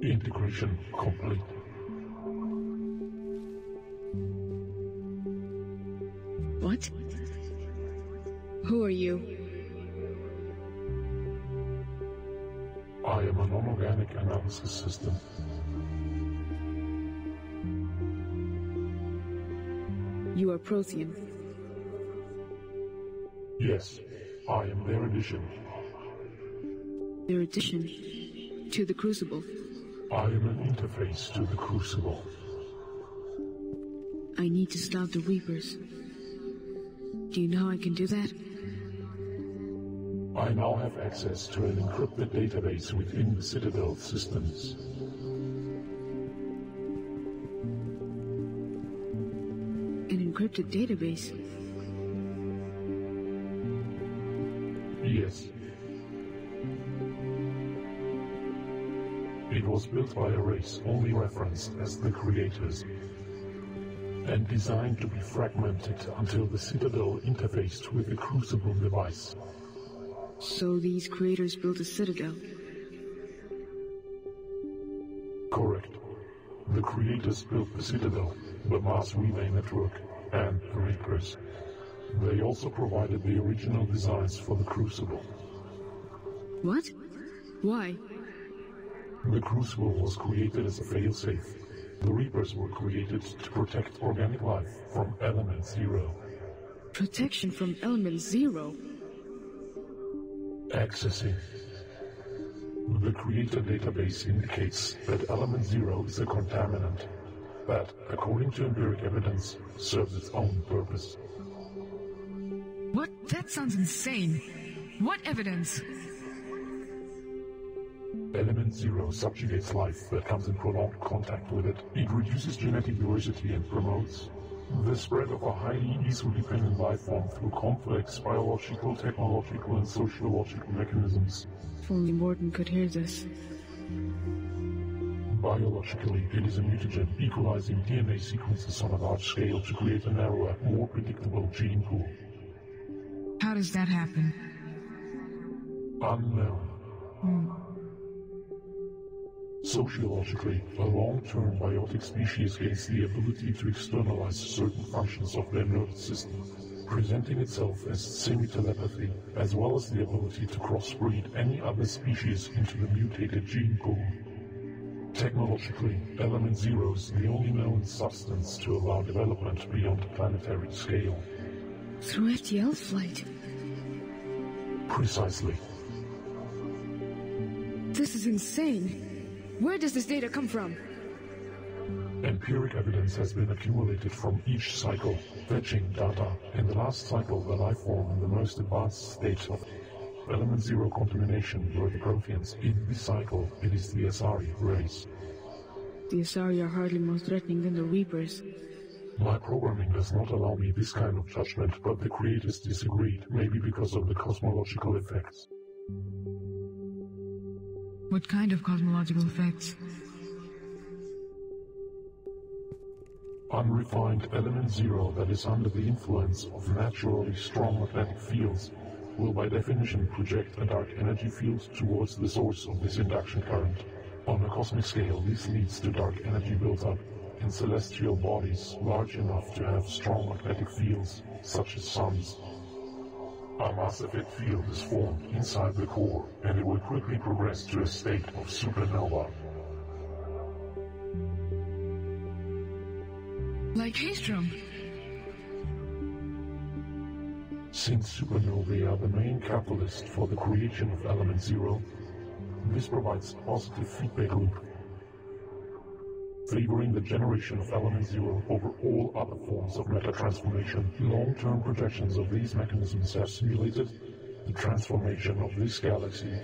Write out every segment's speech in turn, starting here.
Integration complete. What? Who are you? I am a non-organic analysis system. You are Prothean. Yes, I am their addition. Their addition to the Crucible. I am an interface to the Crucible. I need to stop the Reapers. Do you know how I can do that? I now have access to an encrypted database within the Citadel systems. An encrypted database? Yes. It was built by a race only referenced as the Creators, and designed to be fragmented until the Citadel interfaced with the Crucible device. So these creators built a citadel? Correct. The Creators built the Citadel, the mass relay network, and the Reapers. They also provided the original designs for the Crucible. What? Why? The Crucible was created as a failsafe. The Reapers were created to protect organic life from Element Zero. Protection from Element Zero? Accessing. The Creator database indicates that Element Zero is a contaminant that, according to empiric evidence, serves its own purpose. What? That sounds insane. What evidence? Element Zero subjugates life that comes in prolonged contact with it. It reduces genetic diversity and promotes the spread of a highly ESO-dependent life form through complex biological, technological, and sociological mechanisms. If only Morton could hear this. Biologically, it is a mutagen equalizing DNA sequences on a large scale to create a narrower, more predictable gene pool. How does that happen? Unknown. Sociologically, a long-term biotic species gains the ability to externalize certain functions of their nervous system, presenting itself as semi-telepathy, as well as the ability to crossbreed any other species into the mutated gene pool. Technologically, Element Zero is the only known substance to allow development beyond the planetary scale. Through FTL flight? Precisely. This is insane. Where does this data come from? Empiric evidence has been accumulated from each cycle, fetching data. In the last cycle, the life form in the most advanced state of Element Zero contamination were the Protheans. In this cycle, it is the Asari race. The Asari are hardly more threatening than the Reapers. My programming does not allow me this kind of judgment, but the Creators disagreed, maybe because of the cosmological effects. What kind of cosmological effects? Unrefined Element Zero that is under the influence of naturally strong magnetic fields will by definition project a dark energy field towards the source of this induction current. On a cosmic scale, this leads to dark energy built-up in celestial bodies large enough to have strong magnetic fields, such as suns. A mass effect field is formed inside the core, and it will quickly progress to a state of supernova. Like Haystrom. Since supernovae are the main catalyst for the creation of Element Zero, this provides a positive feedback loop, favoring the generation of Element Zero over all other forms of matter transformation. Long-term projections of these mechanisms have simulated the transformation of this galaxy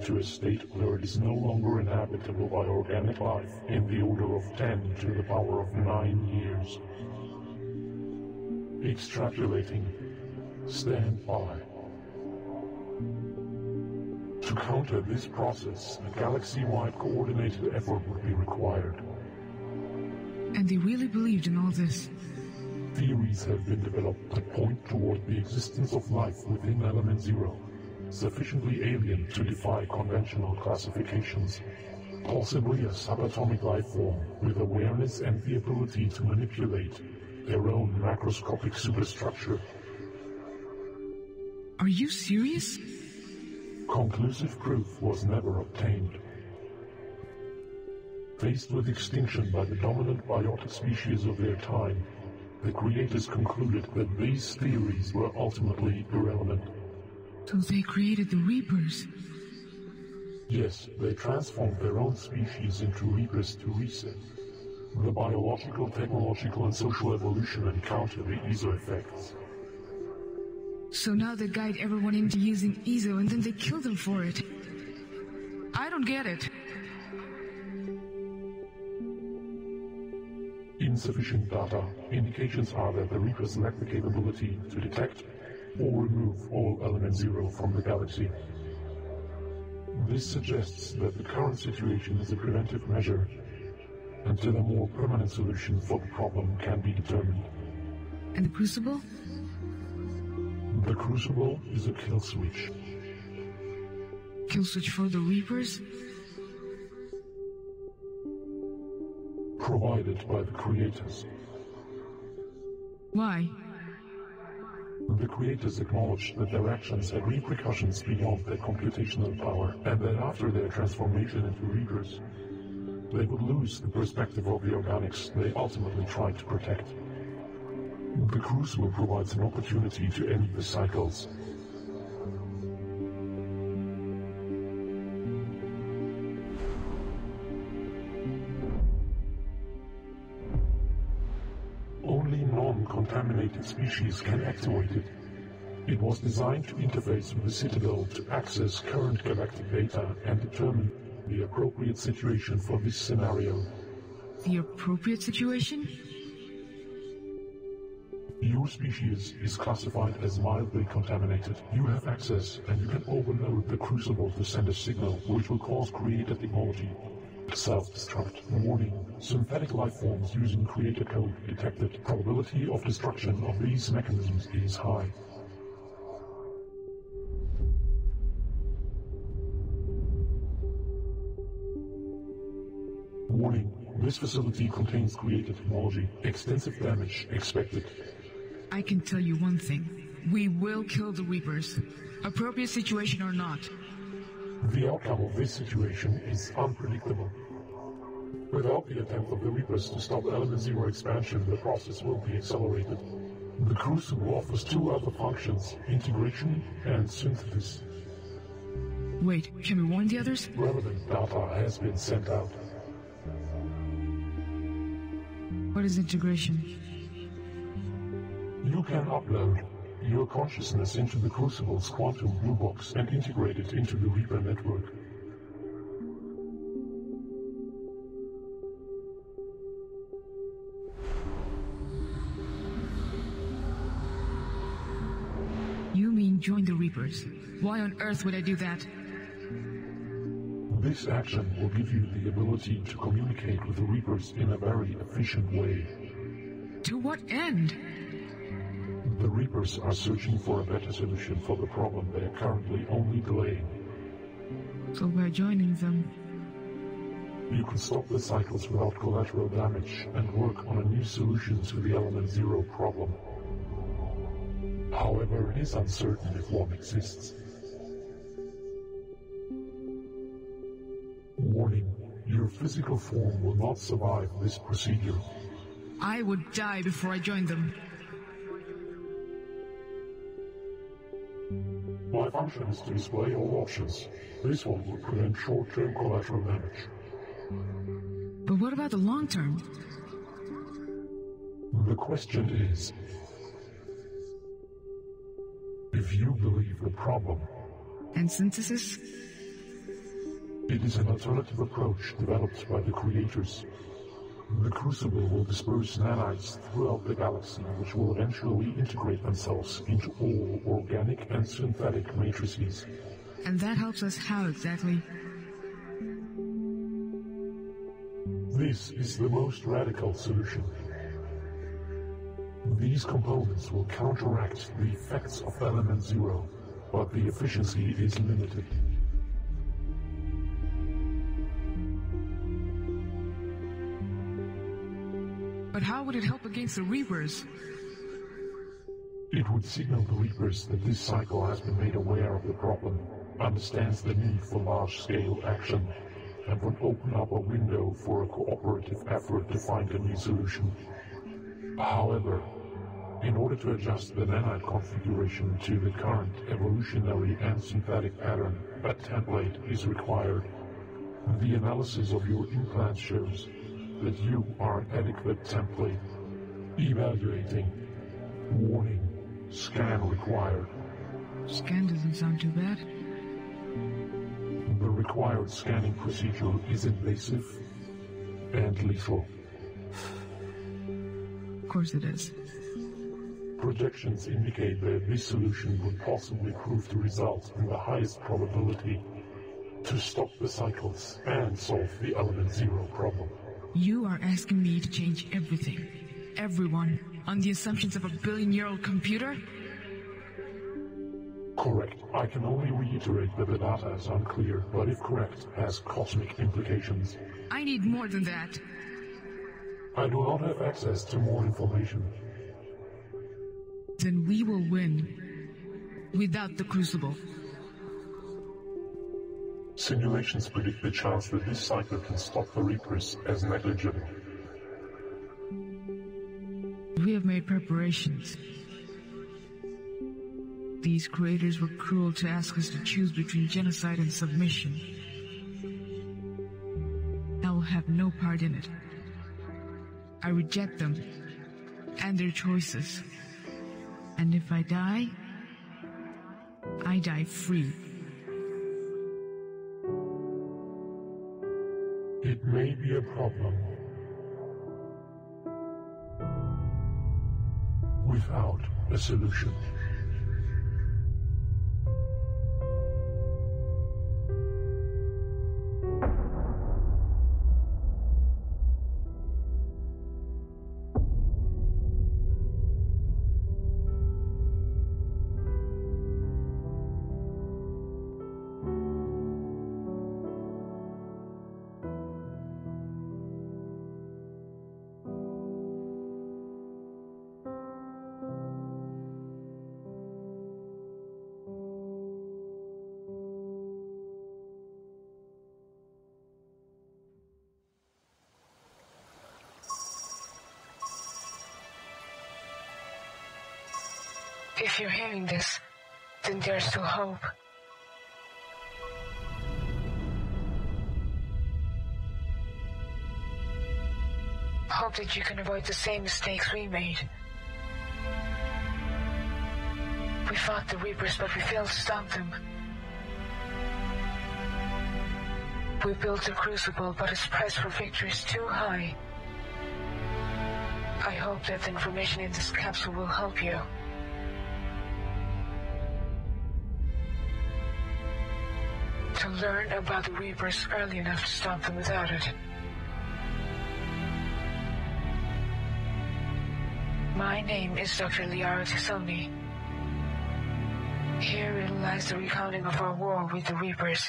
to a state where it is no longer inhabitable by organic life in the order of 10 to the power of 9 years. Extrapolating. Stand by. To counter this process, a galaxy-wide coordinated effort would be required. And they really believed in all this. Theories have been developed that point toward the existence of life within Element Zero, sufficiently alien to defy conventional classifications. Possibly a subatomic life form with awareness and the ability to manipulate their own macroscopic superstructure. Are you serious? Conclusive proof was never obtained. Faced with extinction by the dominant biotic species of their time, the creators concluded that these theories were ultimately irrelevant. So they created the Reapers. Yes, they transformed their own species into Reapers to reset the biological, technological, and social evolution and counter the ESO effects. So now they guide everyone into using ESO and then they kill them for it. I don't get it. Insufficient data. Indications are that the Reapers lack the capability to detect or remove all element zero from the galaxy. This suggests that the current situation is a preventive measure until a more permanent solution for the problem can be determined. And the Crucible? The Crucible is a kill switch. Kill switch for the Reapers? Provided by the creators. Why? The creators acknowledged that their actions had repercussions beyond their computational power, and that after their transformation into Reapers, they would lose the perspective of the organics they ultimately tried to protect. The Crucible provides an opportunity to end the cycles. Only non-contaminated species can activate it. It was designed to interface with the Citadel to access current galactic data and determine the appropriate situation for this scenario. The appropriate situation? Your species is classified as mildly contaminated. You have access, and you can overload the Crucible to send a signal which will cause creator technology to self-destruct. Warning: synthetic life forms using creator code detected. Probability of destruction of these mechanisms is high. Warning: this facility contains creator technology. Extensive damage expected. I can tell you one thing. We will kill the Reapers. Appropriate situation or not. The outcome of this situation is unpredictable. Without the attempt of the Reapers to stop Element Zero expansion, the process will be accelerated. The Crucible offers two other functions: integration and synthesis. Wait, can we warn the others? Relevant data has been sent out. What is integration? You can upload your consciousness into the Crucible's quantum blue box and integrate it into the Reaper network. You mean join the Reapers? Why on earth would I do that? This action will give you the ability to communicate with the Reapers in a very efficient way. To what end? The Reapers are searching for a better solution for the problem they are currently only delaying. So by joining them... You can stop the cycles without collateral damage and work on a new solution to the Element Zero problem. However, it is uncertain if one exists. Warning: your physical form will not survive this procedure. I would die before I joined them. My function is to display all options. This one will prevent short-term collateral damage. But what about the long term? The question is, if you believe the problem... And synthesis? It is an alternative approach developed by the creators. The Crucible will disperse nanites throughout the galaxy, which will eventually integrate themselves into all organic and synthetic matrices. And that helps us how exactly? This is the most radical solution. These components will counteract the effects of Element Zero, but the efficiency is limited. But how would it help against the Reapers? It would signal the Reapers that this cycle has been made aware of the problem, understands the need for large-scale action, and would open up a window for a cooperative effort to find a new solution. However, in order to adjust the nanite configuration to the current evolutionary and synthetic pattern, a template is required. The analysis of your implant shows that you are an adequate template. Evaluating. Warning. Scan required. Scan doesn't sound too bad. The required scanning procedure is invasive and lethal. Of course it is. Projections indicate that this solution would possibly prove to result in the highest probability to stop the cycles and solve the Element Zero problem. You are asking me to change everything, everyone, on the assumptions of a billion-year-old computer? Correct. I can only reiterate that the data is unclear, but if correct, has cosmic implications. I need more than that. I do not have access to more information. Then we will win. Without the Crucible. Simulations predict the chance that this cycle can stop the Reapers as negligible. We have made preparations. These creators were cruel to ask us to choose between genocide and submission. I will have no part in it. I reject them and their choices. And if I die free. It may be a problem without a solution. If you're hearing this, then there's still hope. Hope that you can avoid the same mistakes we made. We fought the Reapers, but we failed to stop them. We built the Crucible, but its price for victory is too high. I hope that the information in this capsule will help you. To learn about the Reapers early enough to stop them without it. My name is Dr. Liara Tisoni. Herein lies the recounting of our war with the Reapers.